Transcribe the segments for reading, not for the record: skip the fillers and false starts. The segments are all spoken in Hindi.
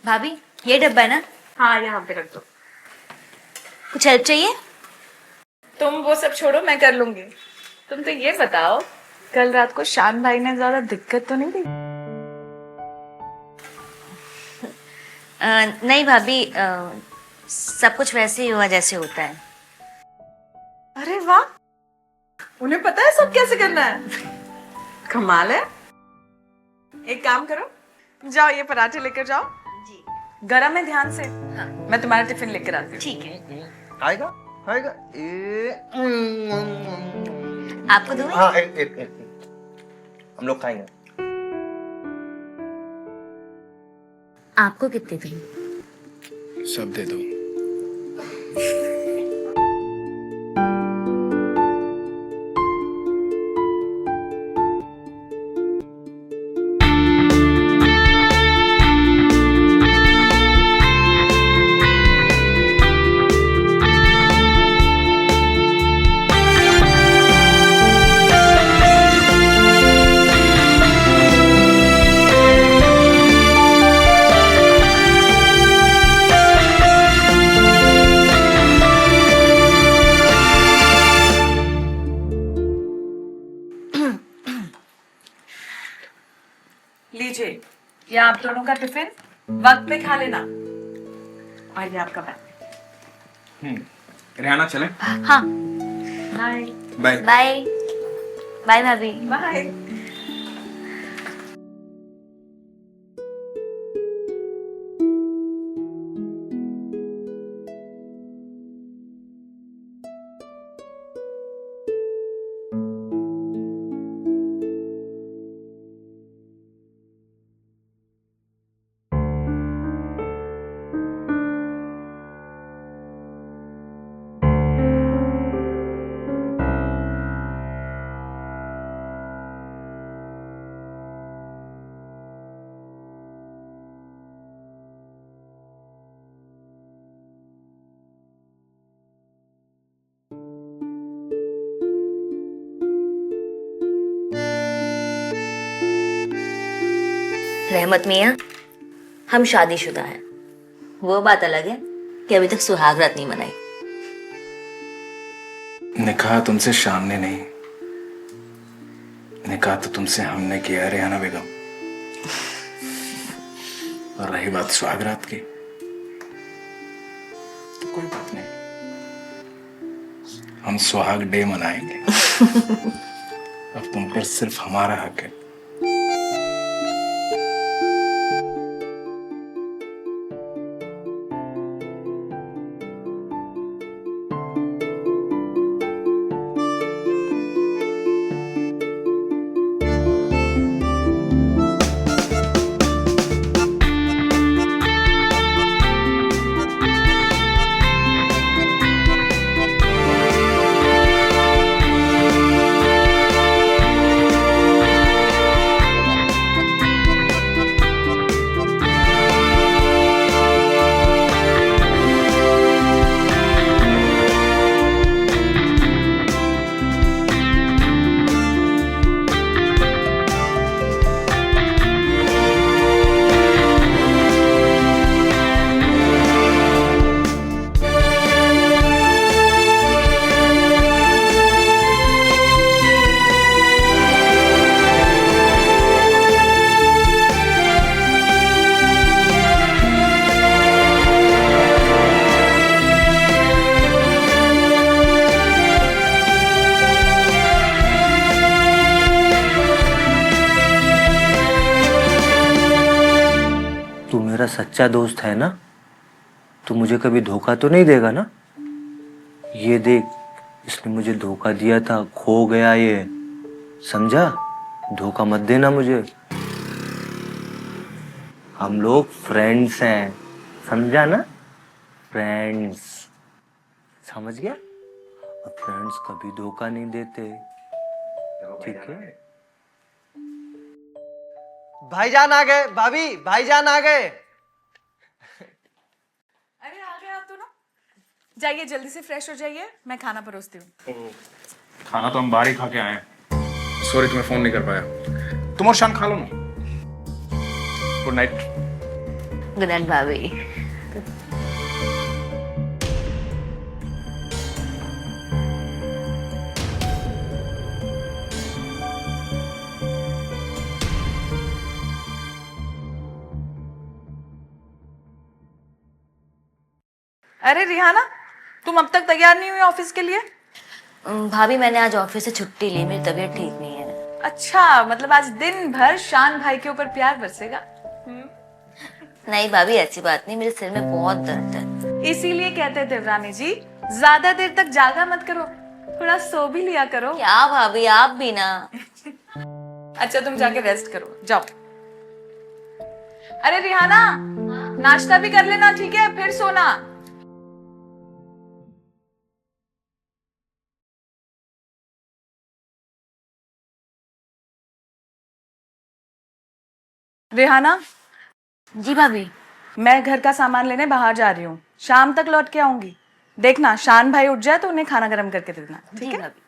भाभी ये डब्बा है ना? हाँ यहाँ पे रख दो। कुछ हेल्प चाहिए? तुम वो सब छोड़ो, मैं कर लूंगी। तुम तो ये बताओ, कल रात को शान भाई ने ज्यादा दिक्कत तो नहीं दी? नहीं भाभी, सब कुछ वैसे ही हुआ जैसे होता है। अरे वाह, उन्हें पता है सब कैसे करना है। कमाल है। एक काम करो, जाओ ये पराठे लेकर जाओ। जी गरम है, ध्यान से। हाँ मैं तुम्हारा टिफिन लेकर आती हूँ। ठीक है। आएगा आएगा आपको दूँ? हाँ एक। हम लोग खाएंगे। आपको कितने दूँ? सब दे दो। लीजिए, ये आप दोनों का टिफिन, वक्त पे खा लेना। और ये आपका बैग। रिहाना चले? हाँ। बाय। बाय। बाय बाय भाभी। बाय। रहमत मियाँ, हम शादीशुदा हैं। वो बात अलग है कि अभी तक सुहागरात नहीं मनाई। निकाह तुमसे शाम ने नहीं, निकाह तो तुमसे हमने किया है रेहाना बेगम। और रही बात सुहागरात की, तो कोई बात नहीं, हम सुहाग डे मनाएंगे। अब तुम पर सिर्फ हमारा हक है। तू मेरा सच्चा दोस्त है ना? तू मुझे कभी धोखा तो नहीं देगा ना? ये देख, इसने मुझे धोखा दिया था, खो गया ये, समझा? धोखा मत देना मुझे। हम लोग फ्रेंड्स हैं, समझा ना? फ्रेंड्स, समझ गया? और फ्रेंड्स कभी धोखा नहीं देते, ठीक है? भाईजान आ गए, भाभी भाईजान आ गए। अरे आ गए आप दोनों। जाइए जल्दी से फ्रेश हो जाइए, मैं खाना परोसती हूँ। खाना तो हम बाहर ही खा के आए हैं। सॉरी तुम्हें फोन नहीं कर पाया। तुम और शान खा लो ना। Good night. गुड नाइट भाभी। अरे रिहाना, तुम अब तक तैयार नहीं हुई ऑफिस के लिए? भाभी मैंने आज ऑफिस से छुट्टी ली, मेरी तबीयत ठीक नहीं है। अच्छा, मतलब आज दिन भर शान भाई के ऊपर प्यार बरसेगा? नहीं भाभी, ऐसी बात नहीं, मेरे सिर में बहुत दर्द है। इसीलिए कहते थे देवरानी जी, ज्यादा देर तक जागा मत करो, थोड़ा सो भी लिया करो। क्या भाभी, आप भी ना। अच्छा तुम जाके रेस्ट करो, जाओ। अरे रिहाना, नाश्ता भी कर लेना, ठीक है? फिर सोना। रिहाना, जी भाभी। मैं घर का सामान लेने बाहर जा रही हूँ, शाम तक लौट के आऊंगी। देखना शान भाई उठ जाए तो उन्हें खाना गर्म करके दे देना, ठीक है? भाभी।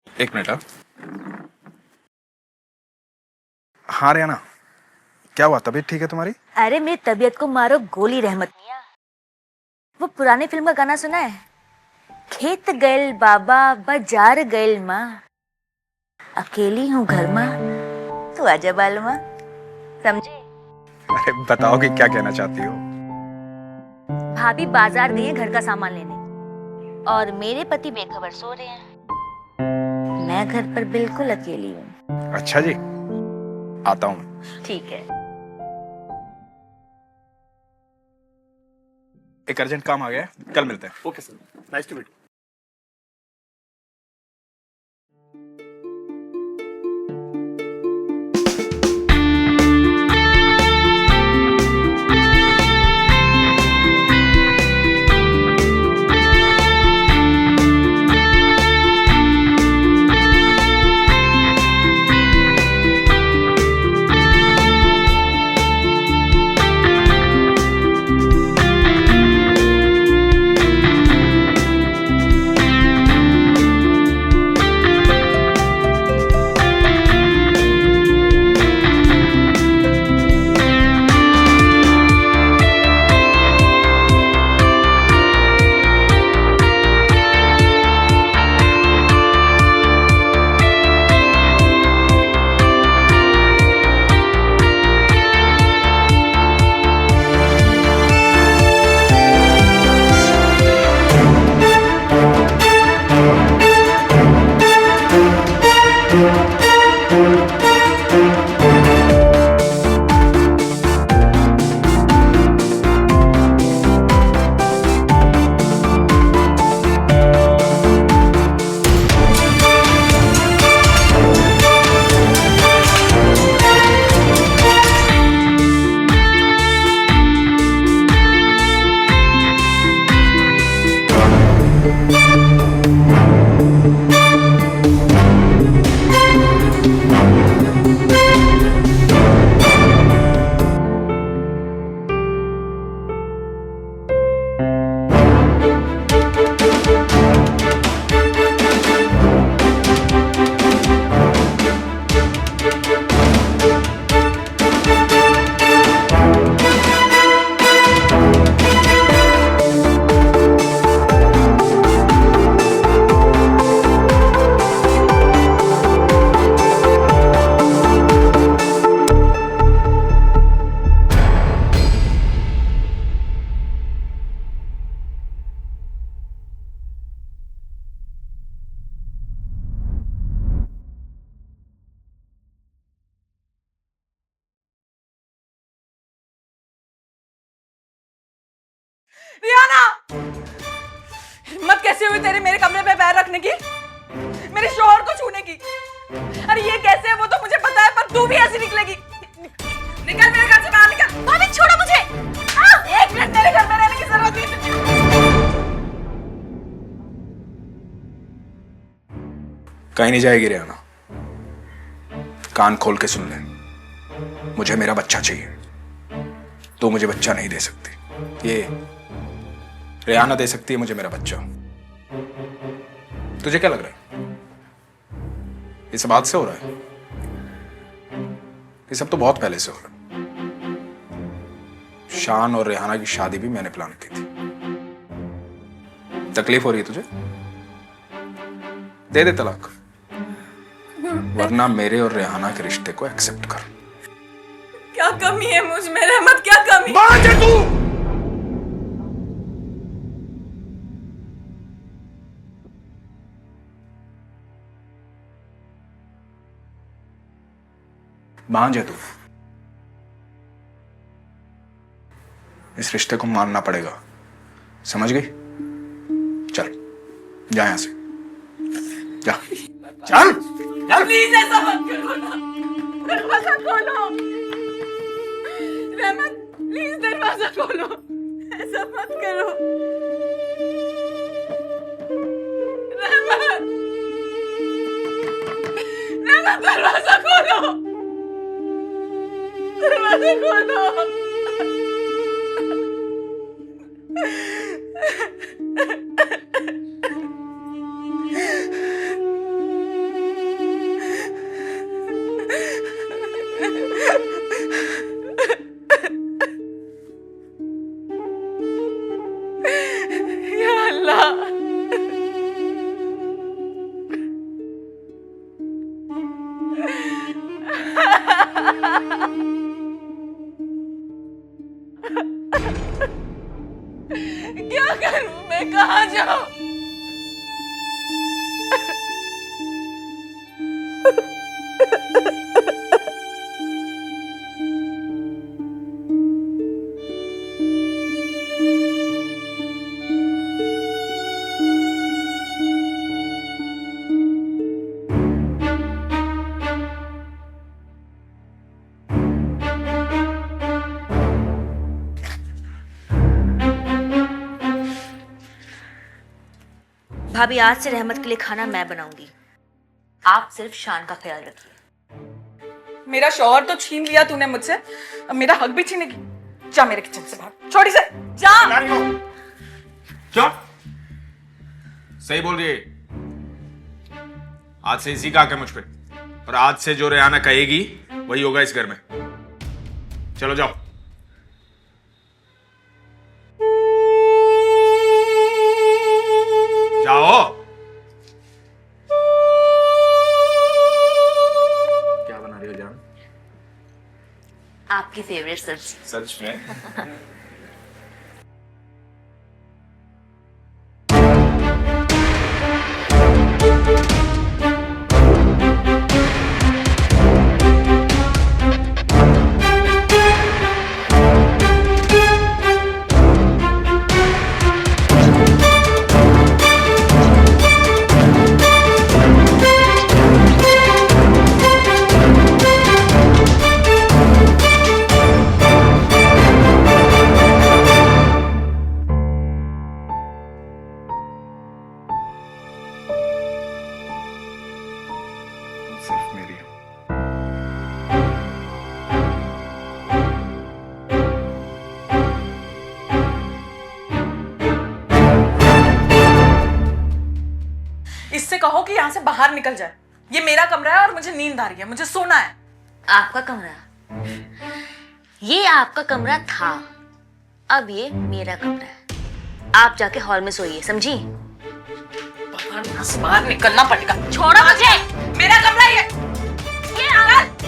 एक मिनट। हाँ रियाना, क्या हुआ? तबीयत ठीक है तुम्हारी? अरे मेरी तबीयत को मारो गोली रहमत मियां। वो पुरानी फिल्म का गाना सुना है? खेत गैल बाबा बाजार गैल माँ, अकेली हूँ घर माँ, तू आजा बाल माँ। समझे? अरे बताओ कि क्या कहना चाहती हो? भाभी बाजार गई है घर का सामान लेने और मेरे पति बेखबर सो रहे हैं। मैं घर पर बिल्कुल अकेली हूँ। अच्छा जी, आता हूँ। ठीक है। एक अर्जेंट काम आ गया है, कल मिलते हैं। Okay sir, nice to meet. रियाना, हिम्मत कैसे हुई तेरे मेरे कमरे पे पैर रखने की, मेरे शोहर को छूने की? अरे ये कैसे है वो तो मुझे पता है, पर तू भी ऐसी निकलेगी? निकल मेरे घर से बाहर, निकल। भाभी छोड़ो मुझे। एक मिनट, मेरे घर में रहने की जरूरत नहीं। कहीं नहीं जाएगी रेहाना। कान खोल के सुन ले, मुझे मेरा बच्चा चाहिए। तो मुझे बच्चा नहीं दे सकती, ये रेहाना दे सकती है मुझे मेरा बच्चा। तुझे क्या लग रहा है ये सब आज से हो रहा है? ये सब तो बहुत पहले से हो रहा है। शान और रेहाना की शादी भी मैंने प्लान की थी। तकलीफ हो रही है तुझे? दे दे तलाक, वरना मेरे और रेहाना के रिश्ते को एक्सेप्ट कर। क्या कमी है मुझ में रहमत, क्या कमी? बांझ है तू। बांझ है तू। इस रिश्ते को मानना पड़ेगा, समझ गई? चल जा यहां से, जा चल चल। प्लीज ऐसा मत करो ना, दरवाजा खोलो। रहमत प्लीज दरवाजा खोलो, ऐसा मत करो। रहमत, रहमत दरवाजा खोलो, दरवाजा खोलो। या अल्लाह, क्या करूं मैं, कहाँ जाऊं? भाभी आज से रहमत के लिए खाना मैं बनाऊंगी, आप सिर्फ शान का ख्याल रखिए। मेरा शौहर तो छीन लिया तूने मुझसे, अब मेरा हक भी छीनेगी। जा मेरे किचन से बाहर, छोड़ इसे, जा। क्या सही बोल रही है? आज से इसी का हक है मुझ पे, और आज से जो रेहाना कहेगी वही होगा इस घर में। चलो जाओ। जाओ। क्या बना रही हो जान? आपकी फेवरेट सब्जी। सच में? सिर्फ मेरी हो। इससे कहो कि यहाँ से बाहर निकल जाए। ये मेरा कमरा है और मुझे नींद आ रही है, मुझे सोना है। आपका कमरा? ये आपका कमरा था, अब ये मेरा कमरा है। आप जाके हॉल में सोइए, समझी? बाहर निकलना पड़ेगा। छोड़ो मुझे, मेरा कमरा ये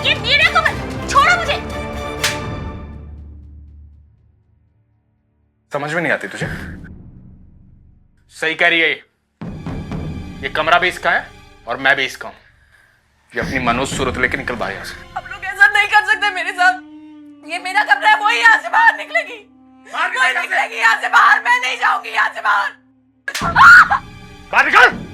ये मेरा कमरा, छोड़ो मुझे। समझ में नहीं आती तुझे? सही कह रही है ये कमरा भी इसका है और मैं भी इसका हूं। ये अपनी मनोज सूरत लेके निकल बाहर यहाँ से। आप लोग ऐसा नहीं कर सकते मेरे साथ। ये मेरा कमरा है, वो ही यहाँ से बाहर निकलेगी। वो निकलेगी यहाँ से बाहर, मैं नहीं जाऊंगी यहाँ से बाहर। बाहर निकल।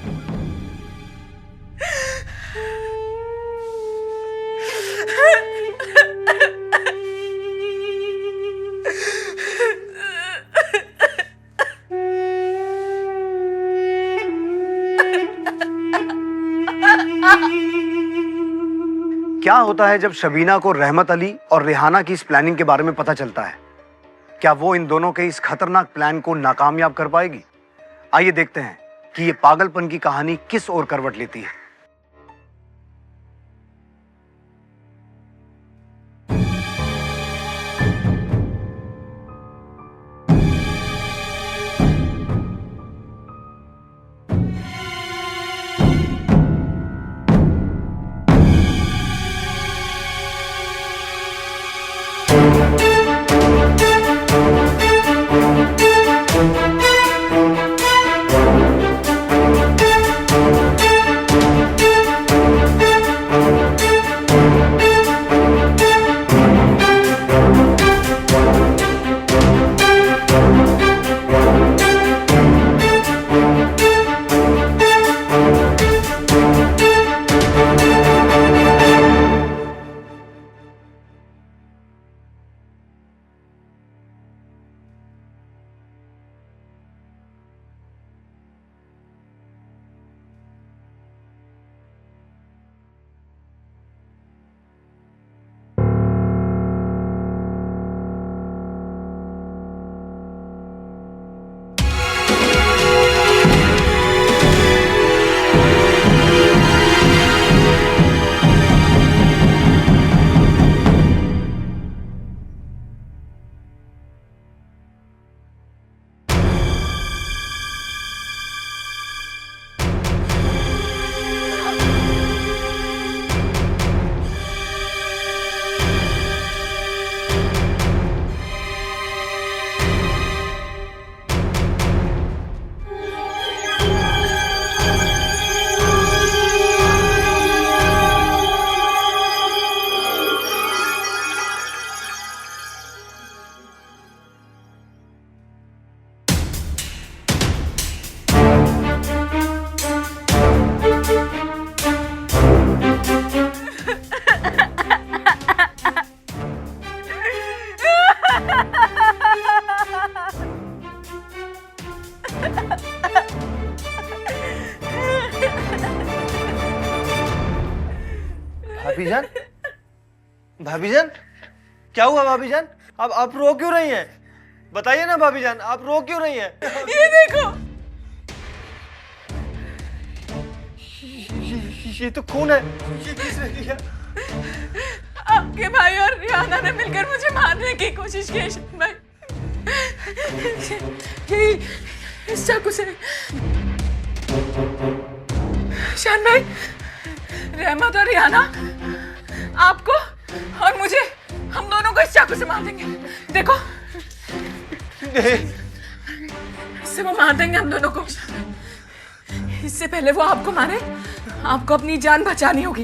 क्या होता है जब शबीना को रहमत अली और रेहाना की इस प्लानिंग के बारे में पता चलता है? क्या वो इन दोनों के इस खतरनाक प्लान को नाकामयाब कर पाएगी? आइए देखते हैं कि ये पागलपन की कहानी किस ओर करवट लेती है। भाभीजान, भाभीजान, क्या हुआ भाभीजान? आप रो क्यों रही हैं? बताइए ना भाभीजान, आप रो क्यों रही हैं? ये देखो, ये तो खून है। ये किसने किया? आपके भाई और रियाना ने मिलकर मुझे मारने की कोशिश की है शान भाई। ये इस चाकू से। शान भाई, रहमत और रियाना आपको और मुझे, हम दोनों को इस चाकू से मार देंगे। देखो, इससे वो मार देंगे हम दोनों को। इससे पहले वो आपको मारे, आपको अपनी जान बचानी होगी।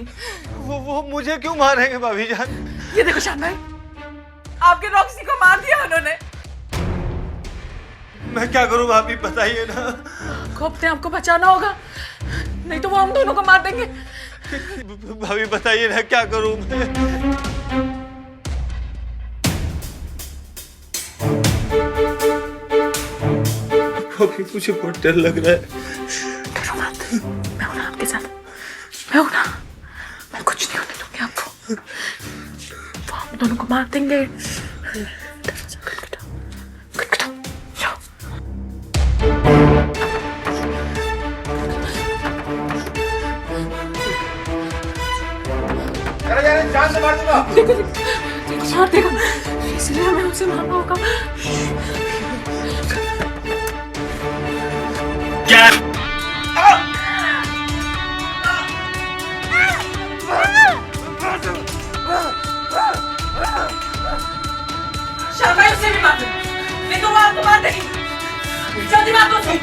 वो मुझे क्यों मारेंगे भाभीजान? ये देखो शान भाई, आपके रॉक्सी को मार दिया उन्होंने। मैं क्या करूं भाभी, बताइए ना। आपको अपने आप को बचाना होगा, नहीं तो वो हम दोनों को मार देंगे। भाभी बताइए ना, क्या करूं मैं? भाभी मुझे बहुत डर लग रहा है। डरो मत, मैं हूं ना आपके साथ, मैं हूं ना, मैं कुछ नहीं होने दूंगी आपको। वो हम दोनों को मार देंगे। जान से मार दूंगा। देखो देखो, मार देगा, इसलिए हमें उसे मारना होगा। शान भाई, उसे भी मार दो, नहीं तो वो आपको मार देगी। जल्दी मार दो उसे।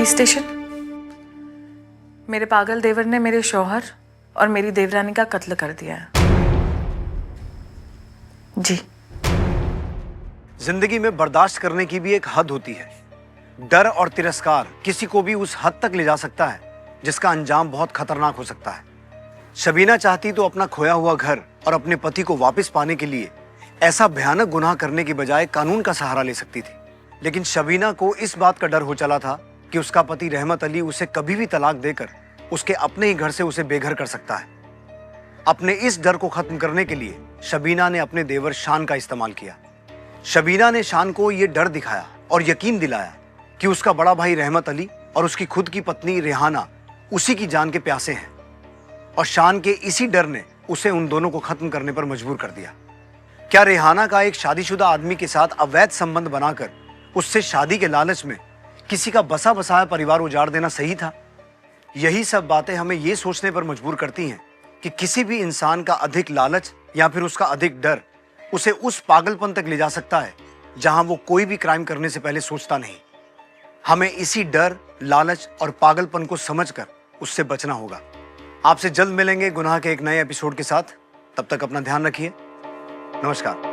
स्टेशन, मेरे पागल देवर ने मेरे शौहर और मेरी देवरानी का कत्ल कर दिया है। जी। जिंदगी में बर्दाश्त करने की भी एक हद होती है। डर और तिरस्कार किसी को भी उस हद तक ले जा सकता है जिसका अंजाम बहुत खतरनाक हो सकता है। शबीना चाहती तो अपना खोया हुआ घर और अपने पति को वापस पाने के लिए ऐसा भयानक गुनाह करने की बजाय कानून का सहारा ले सकती थी, लेकिन शबीना को इस बात का डर हो चला था कि उसका पति रहमत अली उसे कभी भी तलाक देकर उसके अपने ही घर से उसे बेघर कर सकता है। अपने इस डर को खत्म करने के लिए शबीना ने अपने देवर शान का इस्तेमाल किया। शबीना ने शान को यह डर दिखाया और यकीन दिलाया कि उसका बड़ा भाई रहमत अली और उसकी खुद की पत्नी रेहाना उसी की जान के प्यासे हैं, और शान के इसी डर ने उसे उन दोनों को खत्म करने पर मजबूर कर दिया। क्या रेहाना का एक शादीशुदा आदमी के साथ अवैध संबंध बनाकर उससे शादी के लालच में किसी का बसा बसाया परिवार उजाड़ देना सही था? यही सब बातें हमें ये सोचने पर मजबूर करती हैं कि किसी भी इंसान का अधिक लालच या फिर उसका अधिक डर उसे उस पागलपन तक ले जा सकता है जहां वो कोई भी क्राइम करने से पहले सोचता नहीं। हमें इसी डर, लालच और पागलपन को समझकर उससे बचना होगा। आपसे जल्द मिलेंगे गुनाह के एक नए एपिसोड के साथ। तब तक अपना ध्यान रखिए। नमस्कार।